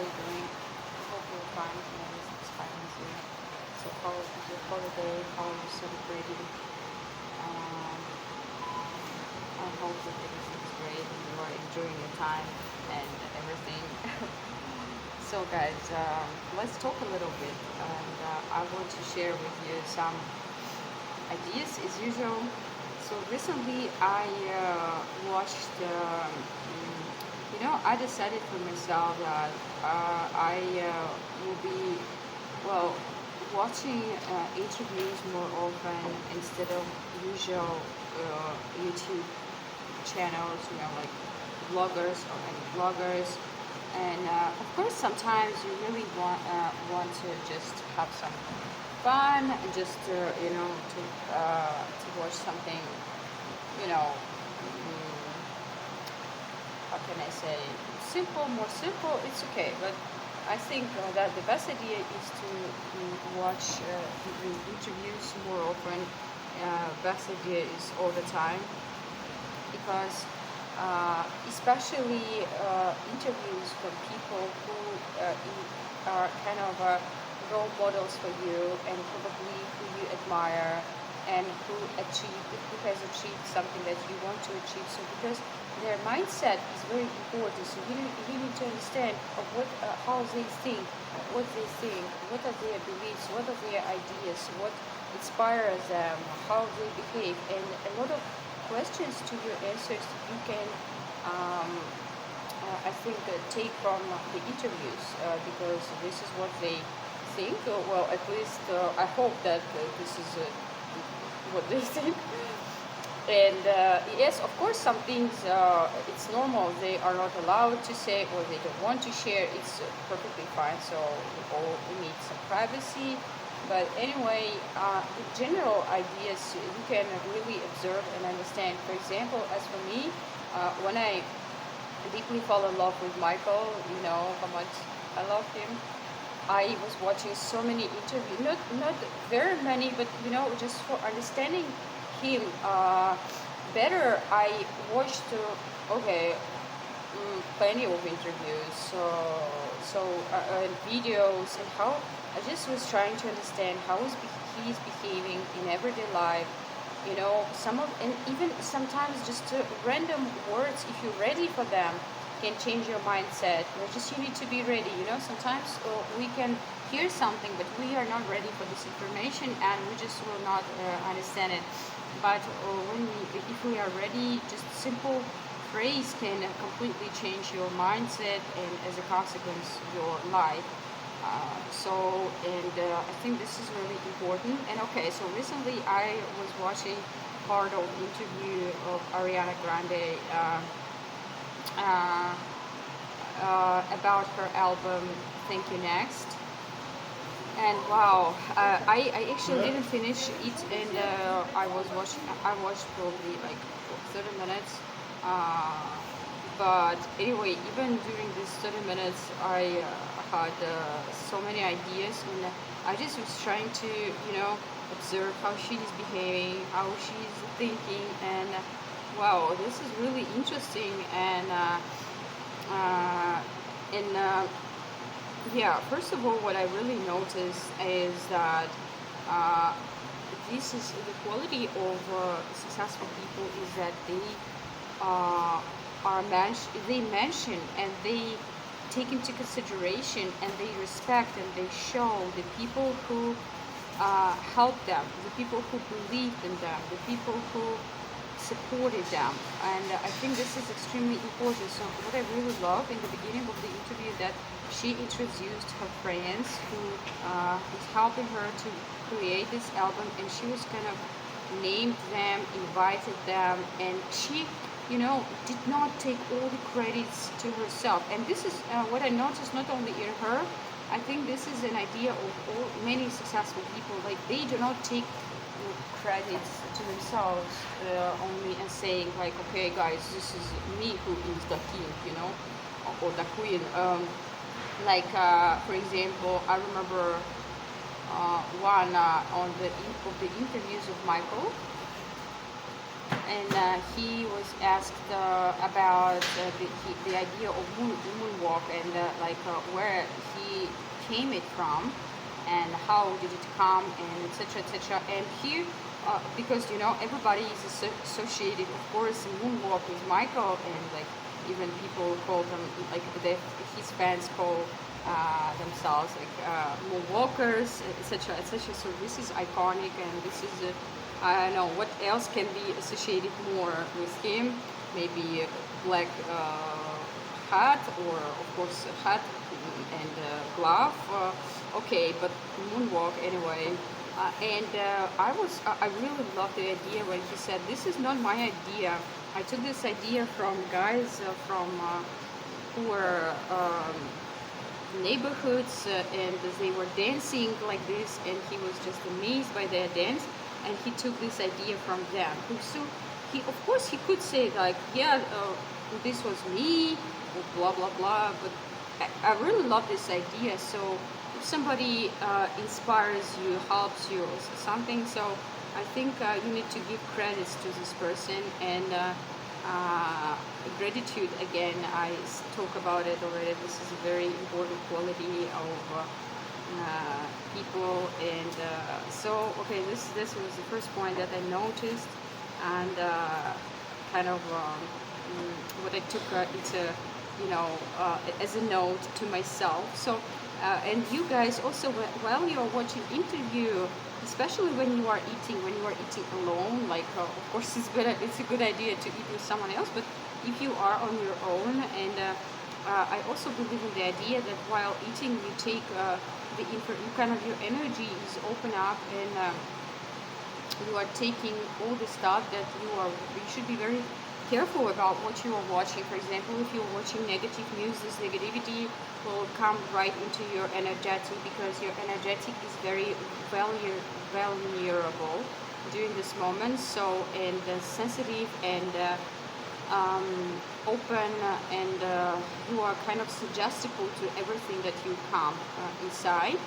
you doing? I hope you're fine. It's fine with you. So how was your holiday? How are you celebrating? Um, I hope that everything's great and you are enjoying your time and everything. So guys, let's talk a little bit, and I want to share with you some ideas as usual. So recently I watched, I decided for myself that I will be, well, watching interviews more often instead of usual YouTube channels, like vloggers or any bloggers. And of course, sometimes you really want to just have some fun, just to watch something, how can I say, more simple. It's okay, but I think that the best idea is to watch interviews more often. Best idea is all the time, because especially interviews from people who are kind of role models for you, and probably who you admire, and who has achieved something that you want to achieve. So because their mindset is very important, so you need to understand of how they think, what are their beliefs, what are their ideas, what inspires them, how they behave, and a lot of questions to your answers you can, I think, take from the interviews, because this is what they think. Well, at least I hope that this is what they think. And yes, of course, some things it's normal. They are not allowed to say, or they don't want to share. It's perfectly fine. So we need some privacy. But anyway, the general ideas you can really observe and understand. For example, as for me, when I deeply fall in love with Michael, you know how much I love him. I was watching so many interviews, not very many, but just for understanding him better. I watched plenty of interviews, and videos, and how I just was trying to understand how he's behaving in everyday life. And even sometimes just random words, if you're ready for them, can change your mindset. You need to be ready. Sometimes we can hear something, but we are not ready for this information, and we just will not understand it. But if we are ready, just simple phrase can completely change your mindset, and as a consequence, your life. I think this is really important. And okay, so recently I was watching part of interview of Ariana Grande about her album Thank You Next. And wow, I actually didn't finish it, and I watched probably like 30 minutes. But anyway, even during these 30 minutes, I had so many ideas, and I just was trying to, observe how she's behaving, how she's thinking, and wow, this is really interesting. Yeah, first of all, what I really noticed is that this is the quality of successful people, is that they mention, and they take into consideration, and they respect, and they show the people who help them, the people who believed in them, the people who supported them. And I think this is extremely important. So what I really love in the beginning of the interview, that she introduced her friends who was helping her to create this album, and she was kind of named them, invited them, and she did not take all the credits to herself. And this is what I noticed not only in her. I think this is an idea of many successful people. Like, they do not take credits to themselves only, and saying like, okay guys, this is me who is the king, or the queen. For example, I remember one of the interviews of Michael. and he was asked about the idea of moonwalk, and where he came it from, and how did it come, and etc., etc. And he, because everybody is associated, of course, moonwalk with Michael, and like even people call them, like his fans call themselves like moonwalkers, etc., etc. So this is iconic, and this is I don't know what else can be associated more with him. Maybe a black hat, or of course a hat and glove. Okay, but moonwalk anyway. I really loved the idea when he said, "This is not my idea. I took this idea from guys from who were neighborhoods, and they were dancing like this, and he was just amazed by their dance, and he took this idea from them." So he, of course, he could say like, "Yeah, this was me," or blah blah blah. But I really love this idea. So if somebody inspires you, helps you, or something, so I think you need to give credits to this person, and gratitude, again, I talk about it already. This is a very important quality of people, and so okay, this was the first point that I noticed, and kind of what I took as a note to myself. So and you guys also, while you are watching interview, especially when you are eating alone, like of course it's a good idea to eat with someone else, but if you are on your own, and I also believe in the idea that while eating you take your energy is open up, and you are taking all the stuff that you should be very careful about what you are watching. For example, if you're watching negative news, this negativity will come right into your energetic, because your energetic is very vulnerable during this moment. So, and sensitive, and open, and you are kind of suggestible to everything that you come inside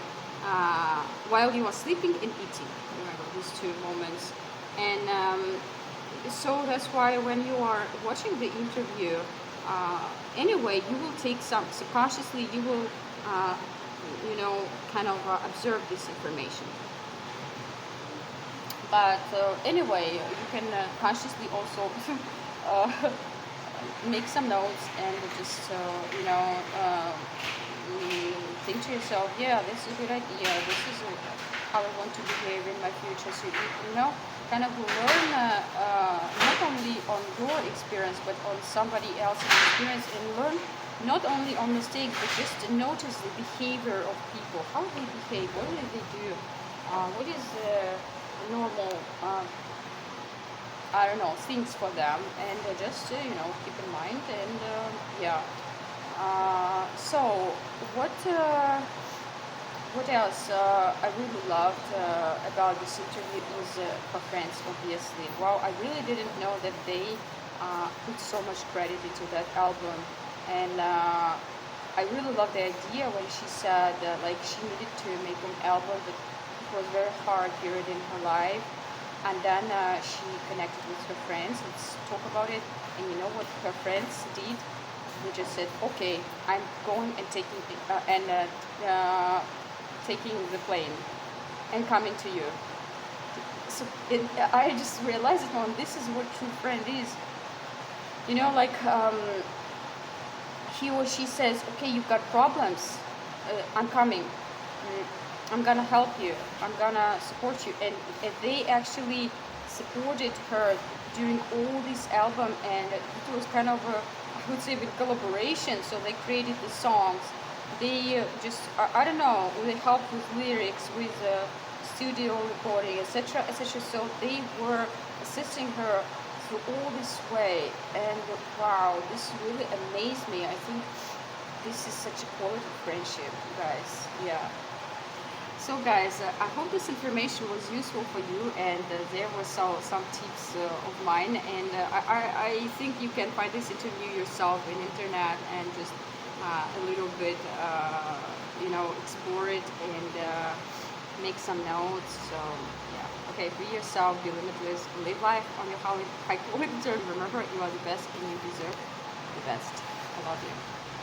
while you are sleeping and eating. Remember these two moments. And so that's why when you are watching the interview, anyway, you will take some subconsciously, you will observe this information. But anyway, you can consciously also make some notes, and just think to yourself, yeah, this is a good idea, this is how I want to behave in my future. So kind of learn not only on your experience, but on somebody else's experience, and learn not only on mistakes, but just to notice the behavior of people, how they behave, what do they do, what is normal things for them, and just keep in mind. And so what else I really loved about this interview is her friends, obviously. Wow, I really didn't know that they put so much credit into that album. And I really love the idea when she said she needed to make an album, but it was very hard period in her life. And then she connected with her friends. Let's talk about it. And you know what her friends did? They just said, "Okay, I'm going and taking the plane and coming to you." So I just realized that, this is what true friend is. He or she says, "Okay, you've got problems. I'm coming. I'm gonna help you. I'm gonna support you." And they actually supported her during all this album, and it was kind of I would say with collaboration. So they created the songs. They just I don't know. They helped with lyrics, with studio recording, etc., etc. So they were assisting her through all this way, and wow, this really amazed me. I think this is such a quality friendship, guys. Yeah. So guys, I hope this information was useful for you, and there were some tips of mine, and I think you can find this interview yourself in internet, and just a little bit explore it, and make some notes. So yeah. okay. Be yourself, be limitless, live life on your high quality terms. Remember, you are the best and you deserve the best. I love you.